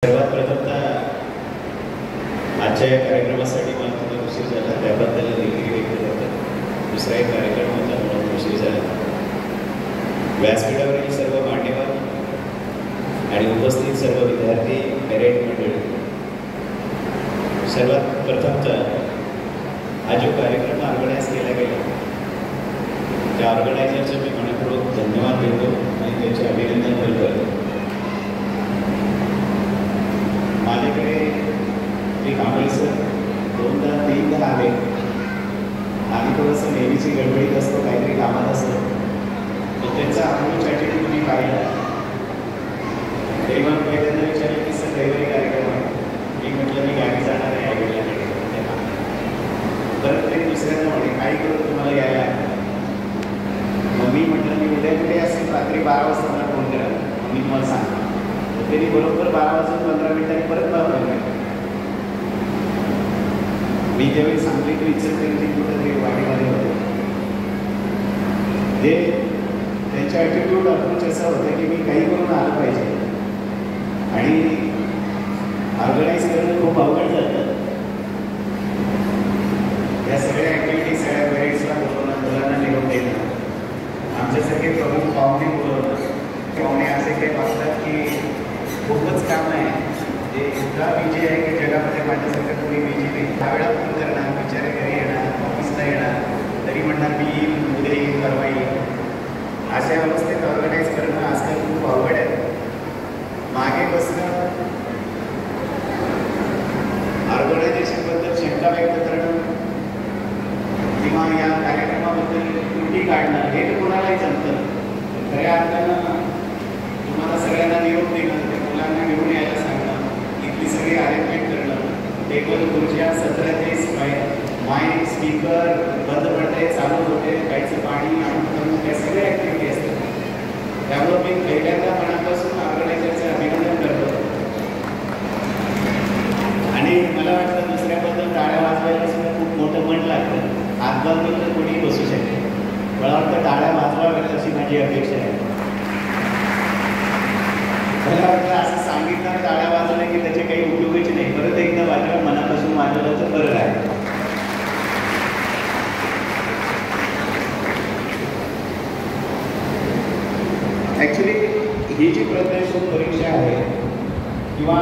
सर्वात प्रथमतः आजच्या या कार्यक्रमासाठी मला थोडा उशीर झाला, त्याबद्दल देखील व्यक्त करतो. दुसरा एक कार्यक्रम होता म्हणून उशीर झाला. व्यासपीठावरील सर्व मान्यवर आणि उपस्थित सर्व विद्यार्थी, पेरेंट मंडळी, सर्वात प्रथमतः हा जो कार्यक्रम ऑर्गनाईज केला गेला त्या ऑर्गनायझरचे मी मनपूर्वक धन्यवाद देतो आणि त्यांचे अभिनंदन करतो. माझ्याकडे मी कांबळे सर दोनदा तीनदा आले आणि थोडंसं नेहमीची गडबडीत असतो, काहीतरी कामात असतो, तर त्यांचा अप्रोच ॲटिट्यूड मी पाहिला. तेव्हा पहिल्यांदा विचारलं की सर रविवारी कार्यक्रम आहे. मी म्हटलं मी गावी जाणार आहे आईवडिलांकडे. परत ते दुसऱ्यांदा म्हणे काही करून तुम्हाला यायला आहे. मग मी म्हटलं मी उद्या कुठे असेल रात्री 12 वाजता मला फोन करा, मग मी तुम्हाला सांगतो. त्यांनी बरोबर 12:15 परत लावलं. मी ज्यावेळी सांगली की इचलकरंजी कुठेतरी वाडीमध्ये होतो, ते त्यांच्या ॲटिट्यूड अप्रोच असं होतं की मी काही करून आलं पाहिजे आणि ऑर्गनाईज करणं खूप अवघड जातं. या सगळ्या ॲक्टिव्हिटी सगळ्या पेरेंट्सला बोलवणं, मुलांना निरोप देणं, आमच्यासारखे प्रमुख पाहुणे बोलवणं. पाहुणे असे काही वाटतात की खूपच काम आहे, ते इतका बिझी आहे की जगामध्ये माझ्यासारखं कोणी बिझी नाही. त्यावेळेला फोन करणार, बिचारे घरी येणार, ऑफिसला येणार, तरी म्हणणार मी येईल, उद्या येईल, परवा येईल. अशा अवस्थेत ऑर्गनाईज करणं आजकाल खूप अवघड आहे. मागे बसणं, ऑर्गनायझेशनबद्दल शंका व्यक्त करणं किंवा या कार्यक्रमाबद्दल त्रुटी काढणं हे तर कोणालाही जमतं. खऱ्या अर्थानं तुम्हाला सगळ्यांना निरोप देणं, मुलांना घेऊन यायला सांगणं, इथली सगळी अरेंजमेंट करणं, टेबल खुर्च्या 17-30 माईक स्पीकर बंद पडते, चालू होते, प्यायचं पाणी आणून करून त्या सगळ्या ॲक्टिव्हिटी असतात. त्यामुळं मी पहिल्यांदा मनापासून ऑर्गनायझरचं अभिनंदन करतो. आणि मला वाटतं दुसऱ्याबद्दल टाळ्या वाजवायला सुद्धा खूप मोठं मन लागतं. हातबंद तर कोणी बसू शकते. मला वाटतं टाळ्या वाजवाव्यात अशी माझी अपेक्षा आहे. मला वाटतं असं सांगितलं टाळ्या वाजवल्या की त्याचे काही उपयोगाचे नाही. परत एकदा वाजवा, मनापासून वाजवलं तर बरं आहे. ॲक्च्युली ही जी प्रज्ञाशोध परीक्षा आहे किंवा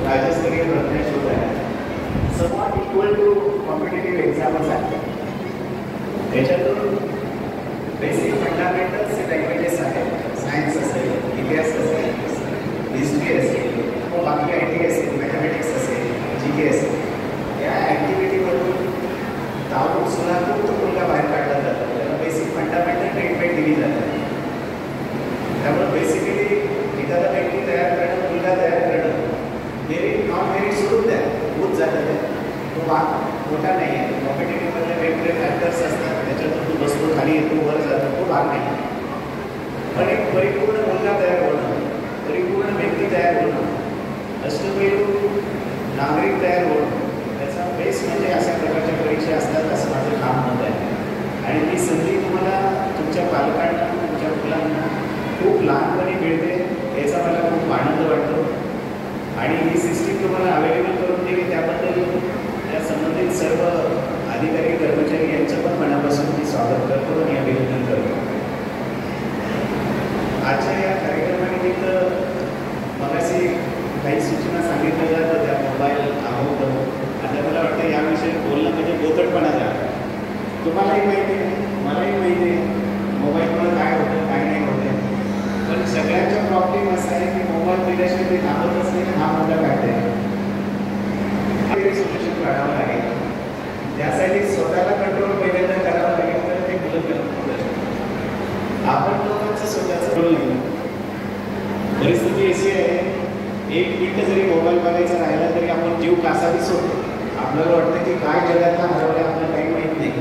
राज्यस्तरीय प्रज्ञाशोध आहे, somewhat equal to competitive exams आहे. त्याच्यातून बेसिक फंडामेंटल्स लँग्वेजेस आहेत. सायन्स असेल, इतिहास असेल, हिस्ट्री असेल, बाकी IT असेल, मॅथमॅटिक्स असेल, GK असेल, या ॲक्टिव्हिटीमधून ताबूत सुद्धा तो मुलगा बाहेर काढला जातो. त्याला बेसिक फंडामेंटल ट्रीटमेंट दिली जाते. त्यामुळे बेसिकली एखादा व्यक्ती तयार करणं, मुलगा तयार करणं, मेरिट नॉन मेरिट सोडून द्या, होत जातं. तो भाग मोठा नाही आहे. कॉम्पिटेटिव्हमधले वेगवेगळे फॅक्टर्स असतात, त्याच्यातून तो बसतो, खाली येतो, वर जातो, तो भाग नाही. पण एक परिपूर्ण मुलगा तयार होणं, परिपूर्ण व्यक्ती तयार होणं, अष्टपैलू नागरिक तयार होणं, त्याचा बेस म्हणजे अशा प्रकारच्या परीक्षा असतात असं माझं काम मत आहे. आणि ती संधी तुम्हाला तुमच्या पालकांना, तुमच्या मुलांना खूप लहानपणी मिळते, याचा मला खूप आनंद वाटतो. आणि ही सिस्टीम तुम्हाला अवेलेबल करून दिली त्याबद्दल त्या संबंधित सर्व अधिकारी, कर्मचारी यांचं पण मनापासून मी स्वागत करतो आणि अभिनंदन करतो. आजच्या या कार्यक्रमानिमित्त मगाशी काही सूचना सांगितल्या जात होत्या. मोबाईल आहोत, आता मला वाटतं याविषयी बोलणं म्हणजे बोथटपणा झाला. तुम्हालाही माहिती आहे, मलाही माहिती आहे मोबाईलमुळे काय होतं, काय नाही होतं. पण सगळ्यांच्या प्रॉब्लेम असा आहे की मोबाईल दिल्याशिवाय ते थांबतच नाही. हा मोठा फॅक्ट आहे. सोल्युशन काढावं लागेल. त्यासाठी स्वतःला कंट्रोल पहिल्यांदा करावं लागेल, तर ते मुलं करतात. आपण लोकांचं स्वतःचं रोल नाही. परिस्थिती अशी आहे, 1 मिनिट जरी मोबाईल बघायचा राहिला तरी आपण जीव कासावी सोडतो. आपल्याला वाटतं की काय जगातला हरवलं आपल्याला काही माहीत नाही.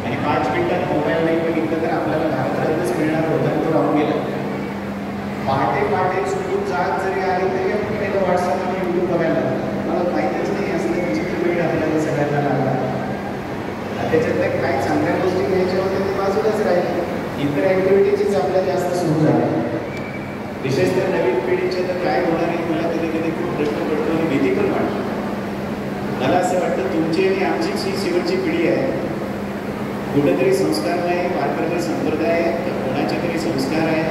आणि 5 मिनिटात मोबाईल नाही बघितलं तर आपल्याला भारतातच मिळणार होता, तो राहून गेला. पहाटे सुटून जाग जरी आली तरी आपण पहिलं व्हॉट्सअप आणि YouTube बघायला लागतो. मला माहीतच नाही असलं विचित्र वेळ आपल्याला सगळ्यांना लागला. त्याच्यातल्या काही चांगल्या गोष्टी घ्यायच्या होत्या ते बाजूलाच राहिले. इतर ॲक्टिव्हिटीजच आपल्या जास्त सुरू झाल्या. विशेषतः नवीन पिढीच्या तर काय होणार आहे माझी जी शेवटची पिढी आहे, कुठेतरी संस्कारमय वारकरी संप्रदाय, कोणाचे तरी संस्कार आहे,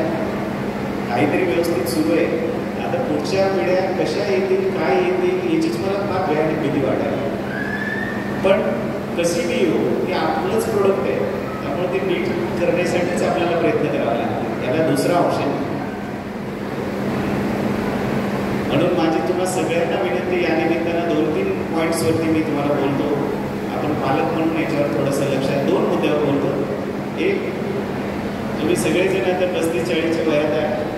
काहीतरी व्यवस्थित सुरू आहे. आता पुढच्या पिढ्या कशा येतील, काय येतील याचीच मला फार भयानक भीती वाटायला. पण कशी बी येऊ, ते आपलंच प्रोडक्ट आहे, त्यामुळे ते नीट करण्यासाठीच आपल्याला प्रयत्न करावा लागेल. याला दुसरा ऑप्शन नाही. म्हणून माझी तुम्हाला सगळ्यांना विनंती, या निमित्तानं 2-3 पॉईंट्सवरती मी तुम्हाला बोलतो. आपण पालक म्हणून याच्यावर थोडंसं लक्षात 2 मुद्द्यावर बोलतो. एक, तुम्ही सगळेजण आता 35-40च्या वयात आहे.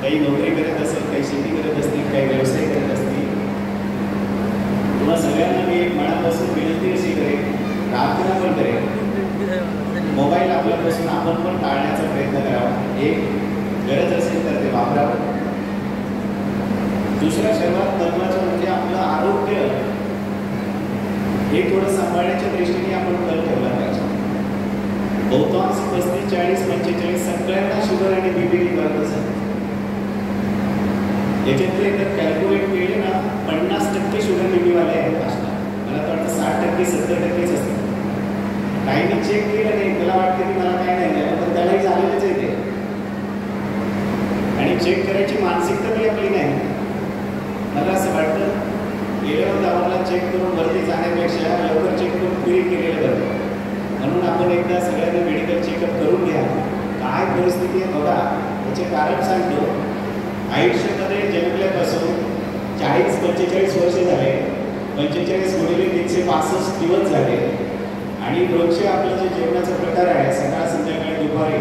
काही नोकरी करत असेल, काही शेती करत असतील, काही व्यवसाय करत असतील. तुम्हाला सगळ्यांना मी एक मनापासून विनंती अशी करेन, प्रार्थना पण करेन, मोबाईल आपल्यापासून आपण पण टाळण्याचा प्रयत्न करावा. एक, गरज असेल तर ते वापरावं. दुसऱ्या सर्वात महत्त्वाचं म्हणजे आपलं आरोग्य हे थोडं सांभाळण्याच्या दृष्टीने आपण कल ठेवला पाहिजे. बहुतांश 35-40-45 सगळ्यांना शुगर आणि बीपी निघत असत. याच्यातले जर कॅल्क्युलेट केले ना, 50% शुगर बीपीवाले आहेत असतात. मला तर वाटतं 60%-70%च असतात. काहींनी चेक केलं नाही, मला वाटतं की मला काय नाही झालं, पण त्यालाही झालेलंच आहे ते. आणि चेक करायची मानसिकता बी आपली नाही. मला असं वाटतं गेल्यावर गावाला चेक करून वरती जाण्यापेक्षा लवकर चेक करून पुरी केलेलं बरं. म्हणून आपण एकदा सगळ्यांना मेडिकल चेकअप करून घ्या. काय परिस्थिती आहे बघा. त्याचे कारण सांगतो. आयुष्यामध्ये जन्मल्यापासून 40-45 वर्ष झाले, 45 गुणिले 365 दिवस झाले, आणि रोजचे आपलं जे जेवणाचा प्रकार आहे, सकाळ संध्याकाळी दुपारी